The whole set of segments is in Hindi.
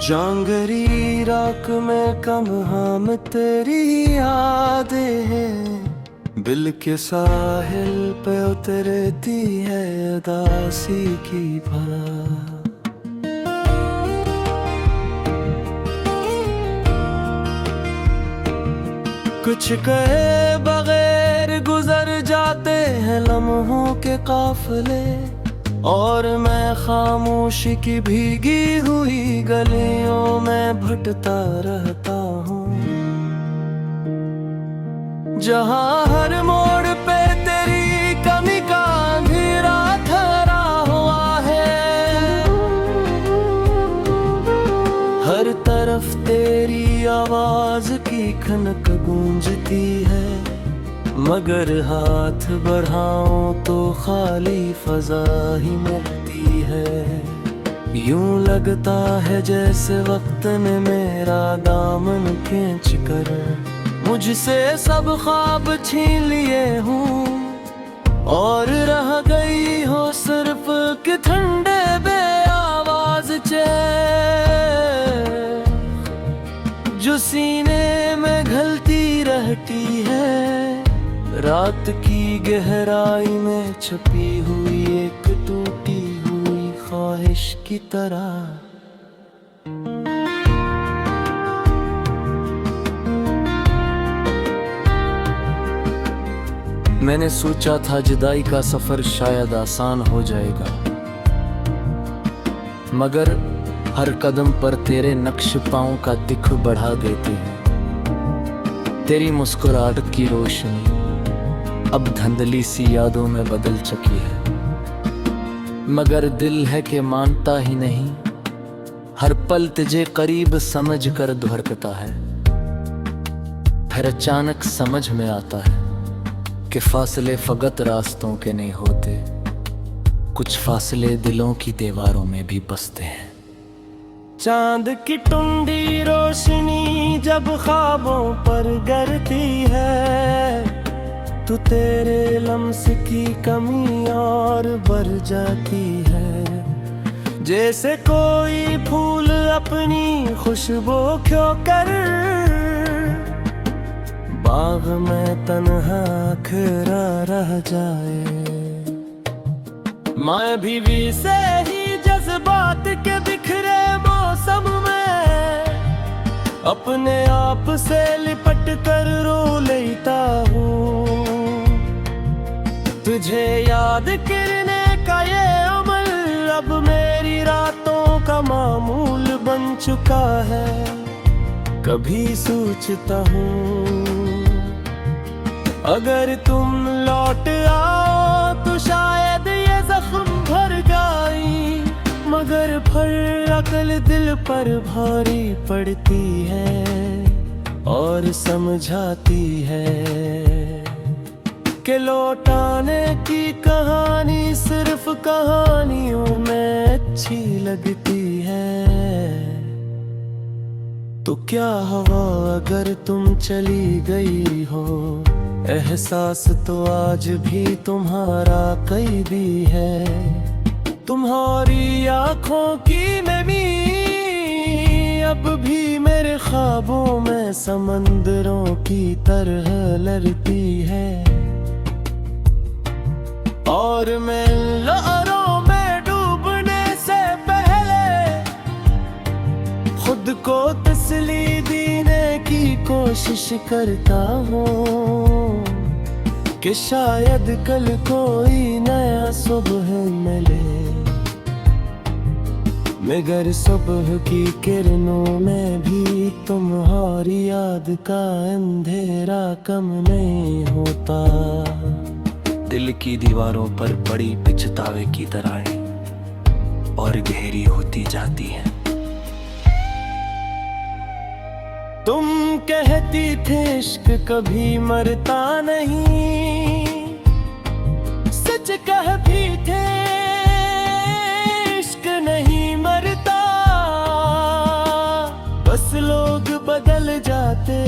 जांगरी राख में कम हम तेरी यादें हैं, बिल के साहिल पे उतरती है उदासी की भार। कुछ कहे बगैर गुजर जाते हैं लम्हों के काफिले, और मैं खामोशी की भीगी हुई गलियों में भटकता रहता हूँ, जहाँ हर मोड़ पे तेरी कमी का अंधेरा ठहरा हुआ है। हर तरफ तेरी आवाज की खनक गूंजती है, मगर हाथ बढ़ाऊं तो खाली फजा ही मिलती है। यूं लगता है जैसे वक्त ने मेरा दामन खींच कर मुझसे सब ख्वाब छीन लिए हूँ, और रह गई हो सिर्फ कि ठंडे बे आवाज चैन जो सीने में घलती रहती है, रात की गहराई में छुपी हुई एक टूटी हुई ख्वाहिश की तरह। मैंने सोचा था जुदाई का सफर शायद आसान हो जाएगा, मगर हर कदम पर तेरे नक्श पाँव का दिख बढ़ा देते हैं। तेरी मुस्कुराहट की रोशनी अब धुंधली सी यादों में बदल चुकी है, मगर दिल है कि मानता ही नहीं। हर पल तुझे करीब समझ कर धड़कता है, फिर अचानक समझ में आता है कि फासले फकत रास्तों के नहीं होते, कुछ फासले दिलों की दीवारों में भी बसते हैं। चांद की टुंडी रोशनी जब ख्वाबों पर गिरती है, तो तेरे लम्स की कमी और बढ़ जाती है। जैसे कोई फूल अपनी खुशबू क्यों कर बाग में तन्हा खड़ा रह जाए। मैं भी से ही जज्बात के बिखरे मौसम में अपने आप से लिपट कर रो लेता हूँ। तुझे याद करने का ये अमल अब मेरी रातों का मामूल बन चुका है। कभी सोचता हूँ अगर तुम लौट आओ तो शायद ये जख्म भर गई, मगर फिर अकल दिल पर भारी पड़ती है और समझाती है कि लौटाने की कहानी सिर्फ कहानियों में अच्छी लगती है। तो क्या हुआ अगर तुम चली गई हो, एहसास तो आज भी तुम्हारा कैदी है। तुम्हारी आँखों की नमी अब भी मेरे ख्वाबों में समंदरों की तरह लड़ती है, और मैं लहरों में डूबने से पहले खुद को तसल्ली देने की कोशिश करता हूँ कि शायद कल कोई नया सुबह मिले, मगर सुबह की किरणों में भी तुम्हारी याद का अंधेरा कम नहीं होता। दिल की दीवारों पर बड़ी पिछतावे की दरारें और गहरी होती जाती हैं। तुम कहती थे इश्क कभी मरता नहीं, सच कह भी थे इश्क नहीं मरता, बस लोग बदल जाते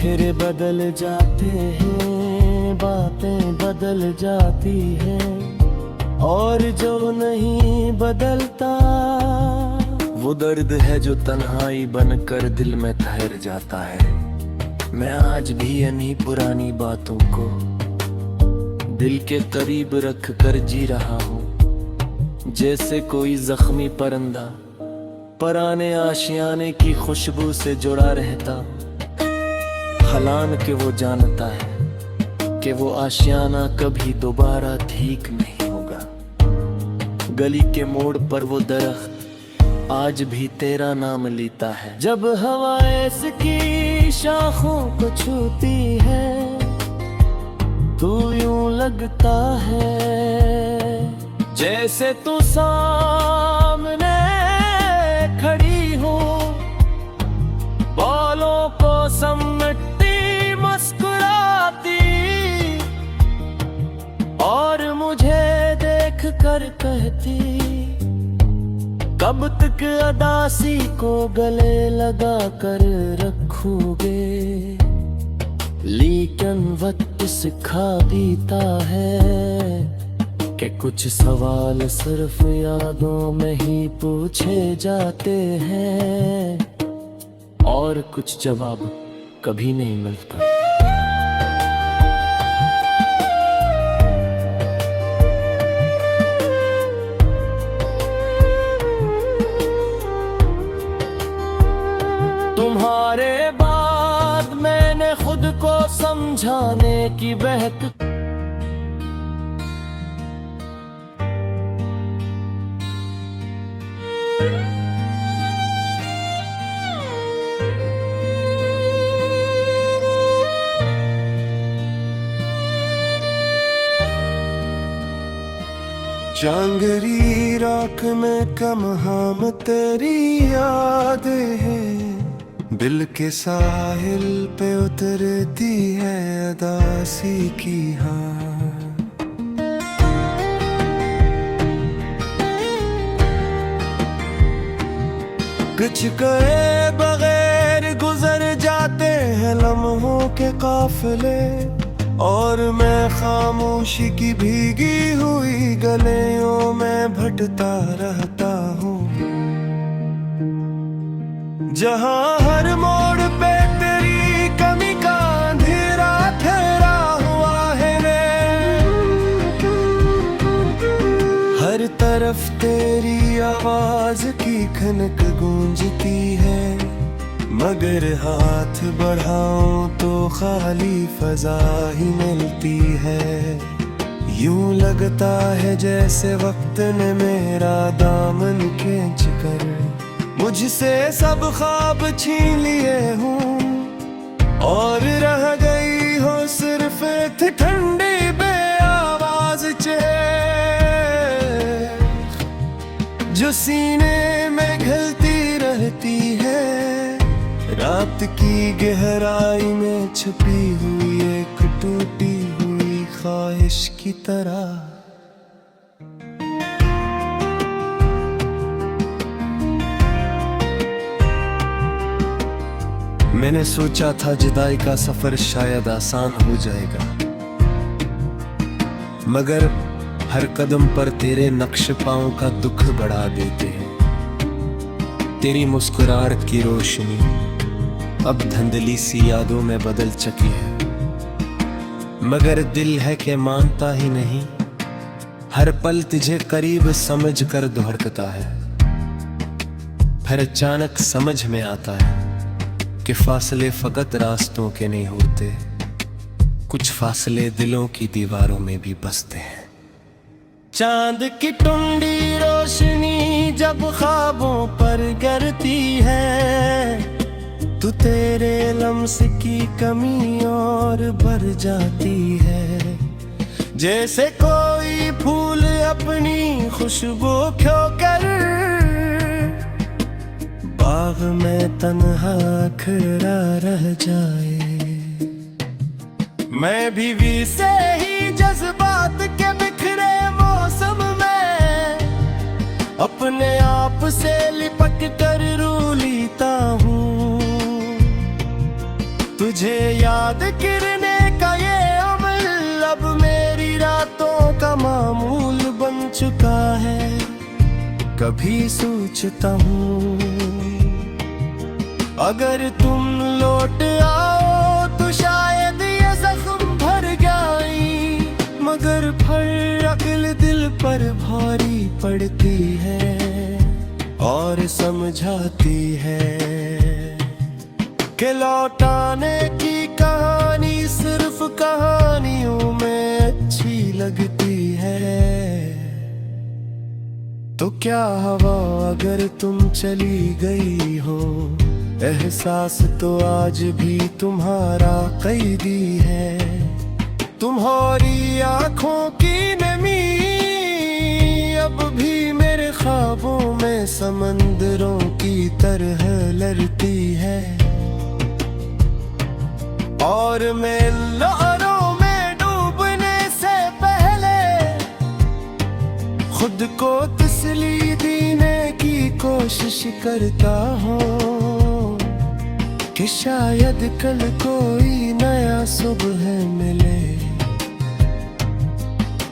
चेहरे बदल जाते हैं, बातें बदल जाती हैं, और जो नहीं बदलता वो दर्द है जो तन्हाई बनकर दिल में ठहर जाता है। मैं आज भी इन्हीं पुरानी बातों को दिल के करीब रख कर जी रहा हूँ, जैसे कोई जख्मी परिंदा पुराने आशियाने की खुशबू से जुड़ा रहता। हालांकि वो जानता है कि वो आशियाना कभी दोबारा ठीक नहीं होगा। गली के मोड़ पर वो दरख्त आज भी तेरा नाम लेता है। जब हवा इसकी शाखों को छूती है तो यूं लगता है जैसे तू सामने खड़ी हो, बालों को समेटती मुस्कुराती, और मुझे देख कर कहती कब तक अदासी को गले लगा कर रखोगे। लेकिन वक्त सिखा देता है कि कुछ सवाल सिर्फ यादों में ही पूछे जाते हैं, और कुछ जवाब कभी नहीं मिलता। तुम्हारे बाद मैंने खुद को समझाने की बहक जांगरी राख में कम हम तेरी याद है, दिल के साहिल पे उतरती है अदासी की। हाँ कुछ कहे बगैर गुजर जाते हैं लम्हों के काफिले, और मैं खामोशी की भीगी हुई गलियों में भटता रहता हूँ, जहाँ हर मोड़ पे तेरी कमी का अंधेरा ठहरा हुआ है रे। हर तरफ तेरी आवाज की खनक गूंजती है, मगर हाथ बढ़ाऊं तो खाली फजा ही मिलती है। यूं लगता है जैसे वक्त ने मेरा दामन खींच कर मुझसे सब ख्वाब छीन लिए हूँ, और रह गई हो सिर्फ एक ठंडी बेआवाज चेख जो सीने में घलती रहती है। रात की गहराई में छुपी हुई एक टूटी हुई ख्वाहिश की तरह। मैंने सोचा था जुदाई का सफर शायद आसान हो जाएगा, मगर हर कदम पर तेरे नक्श पाँव का दुख बढ़ा देते हैं। तेरी मुस्कुराहट की रोशनी अब धुंधली सी यादों में बदल चुकी है, मगर दिल है कि मानता ही नहीं। हर पल तुझे करीब समझ कर धड़कता है, फिर अचानक समझ में आता है कि फासले फकत रास्तों के नहीं होते, कुछ फासले दिलों की दीवारों में भी बसते हैं। चांद की टुंडी रोशनी जब ख्वाबों पर गिरती है, तो तेरे लम्स की कमी और बढ़ जाती है। जैसे कोई फूल अपनी खुशबू खो कर बाग में तन्हा खड़ा रह जाए। मैं भी से ही जज्बात के बिखरे मौसम में अपने आप से लिपट कर रू लेता हूँ। तुझ तुझे याद करने का ये अमल अब मेरी रातों का मामूल बन चुका है। कभी सोचता हूँ अगर तुम लौट आओ तो शायद ये जख्म भर जाए, मगर फिर अक्ल दिल पर भारी पड़ती है और समझाती है कि लौटाने की कहानी सिर्फ कहानियों में अच्छी लगती है। तो क्या हवा अगर तुम चली गई हो, एहसास तो आज भी तुम्हारा कैदी है। तुम्हारी आंखों की नमी अब भी मेरे ख्वाबों में समंदरों की तरह लड़ती है, और मैं लहरों में डूबने से पहले खुद को तसल्ली देने की कोशिश करता हूँ कि शायद कल कोई नया सुबह मिले,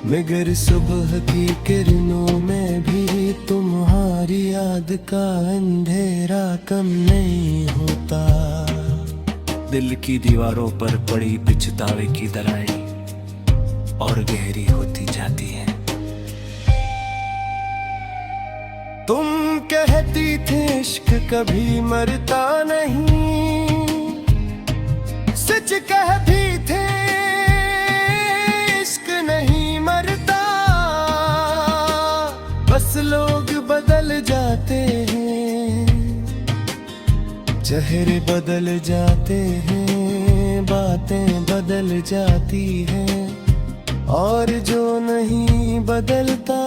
मगर सुबह की किरणों में भी तुम्हारी याद का अंधेरा कम नहीं होता। दिल की दीवारों पर पड़ी पिछतावे की दरारें और गहरी होती जाती है। तुम कहती थी इश्क कभी मरता नहीं, सच कहती थे इश्क नहीं मरता, बस लोग बदल जाते हैं, चेहरे बदल जाते हैं, बातें बदल जाती हैं, और जो नहीं बदलता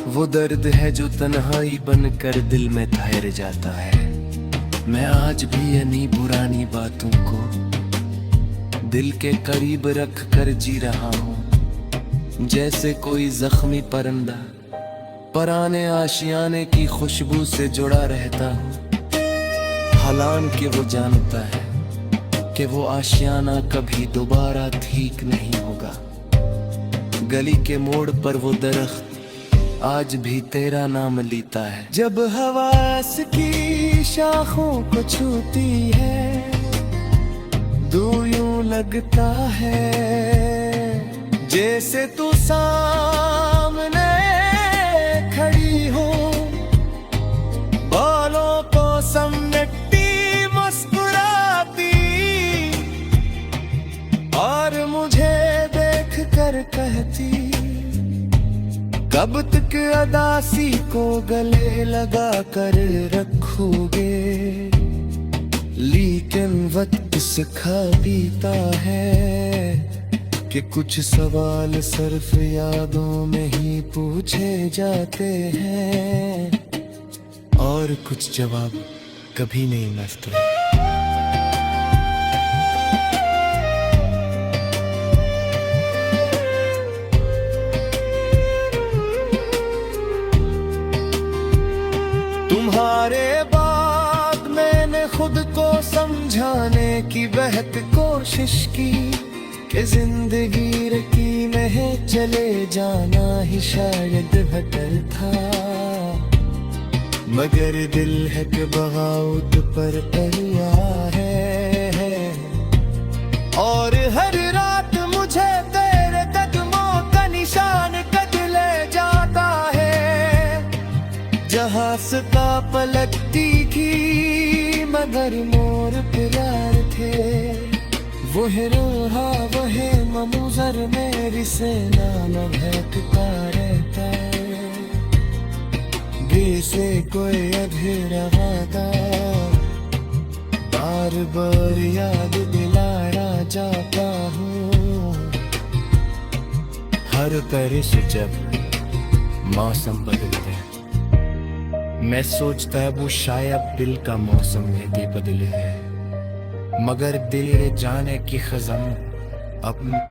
वो दर्द है जो तन्हाई बनकर दिल में ठहर जाता है। मैं आज भी यानी पुरानी बातों को दिल के करीब रख कर जी रहा हूँ, जैसे कोई जख्मी परिंदा पुराने आशियाने की खुशबू से जुड़ा रहता हूँ। हालांकि वो जानता है कि वो आशियाना कभी दोबारा ठीक नहीं होगा। गली के मोड़ पर वो दरख्त आज भी तेरा नाम लेता है। जब हवा की शाखों को छूती है तो यूं लगता है जैसे तू सामने खड़ी हो, बालों को समेटती मुस्कुराती, और मुझे देख कर कहती कब तक अदासी को गले लगा कर रखोगे। लेकिन वक्त सिखा देता है कि कुछ सवाल सिर्फ यादों में ही पूछे जाते हैं, और कुछ जवाब कभी नहीं मिलते। तुम्हारे बाद मैंने खुद को समझाने की बेहद कोशिश की कि जिंदगी रकी में है चले जाना ही शायद बेहतर था, मगर दिल है कि बगावत पर तैया है, और हर रात मुझे तेरे कदमों का निशान कद ले जाता है। जहां सता पलटती थी मगर मोर प्यार थे, वह रोहा वह ममुजर मेरी से नाम भटकता रहता है। से कोई अधूरा वादा बार बार याद दिलाया जाता हूँ। हर तरह से जब मौसम बदलते मैं सोचता है वो शायद दिल का मौसम में भी बदले है, मगर दिल जाने की खज़म अब